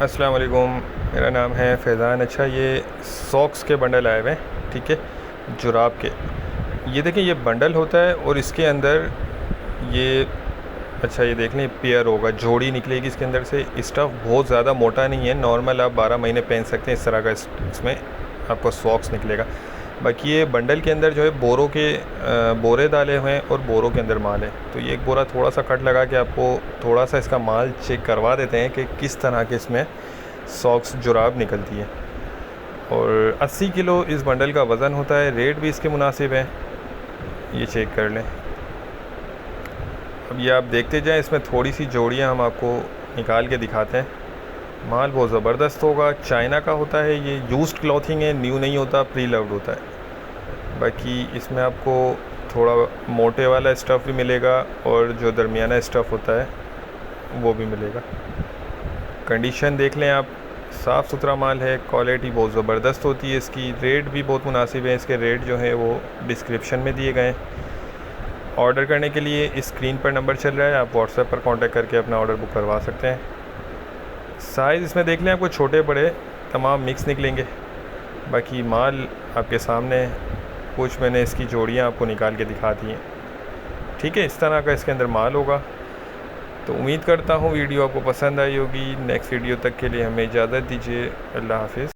अस्सलाम वालेकुम, मेरा नाम है फैज़ान। अच्छा, ये सॉक्स के बंडल आए हुए हैं, ठीक है, जुराब के। ये देखें, ये बंडल होता है और इसके अंदर ये, अच्छा ये देख लें, पेयर होगा, जोड़ी निकलेगी इसके अंदर से। स्टफ़ बहुत ज़्यादा मोटा नहीं है, नॉर्मल आप 12 महीने पहन सकते हैं, इस तरह का इसमें आपको सॉक्स निकलेगा। बाकी ये बंडल के अंदर जो है बोरों के बोरे डाले हुए हैं और बोरों के अंदर माल है। तो ये एक बोरा थोड़ा सा कट लगा के आपको थोड़ा सा इसका माल चेक करवा देते हैं कि किस तरह के इसमें सॉक्स जुराब निकलती है। और 80 किलो इस बंडल का वज़न होता है। रेट भी इसके मुनासिब है, ये चेक कर लें। अब ये आप देखते जाएं, इसमें थोड़ी सी जोड़ियाँ हम आपको निकाल के दिखाते हैं। माल बहुत ज़बरदस्त होगा, चाइना का होता है, ये यूज्ड क्लॉथिंग है, न्यू नहीं होता, प्री लव्ड होता है। बाकी इसमें आपको थोड़ा मोटे वाला स्टफ़ भी मिलेगा और जो दरमियाना स्टफ़ होता है वो भी मिलेगा। कंडीशन देख लें आप, साफ़ सुथरा माल है, क्वालिटी बहुत ज़बरदस्त होती है इसकी। रेट भी बहुत मुनासिब है, इसके रेट जो हैं वो डिस्क्रिप्शन में दिए गए हैं। ऑर्डर करने के लिए इस स्क्रीन पर नंबर चल रहा है, आप व्हाट्सएप पर कांटेक्ट करके अपना ऑर्डर बुक करवा सकते हैं। साइज़ इसमें देख लें, आपको छोटे बड़े तमाम मिक्स निकलेंगे। बाकी माल आपके सामने, कुछ मैंने इसकी जोड़ियाँ आपको निकाल के दिखा दी हैं, ठीक है। इस तरह का इसके अंदर माल होगा। तो उम्मीद करता हूँ वीडियो आपको पसंद आई होगी। नेक्स्ट वीडियो तक के लिए हमें इजाज़त दीजिए। अल्लाह हाफ़िज़।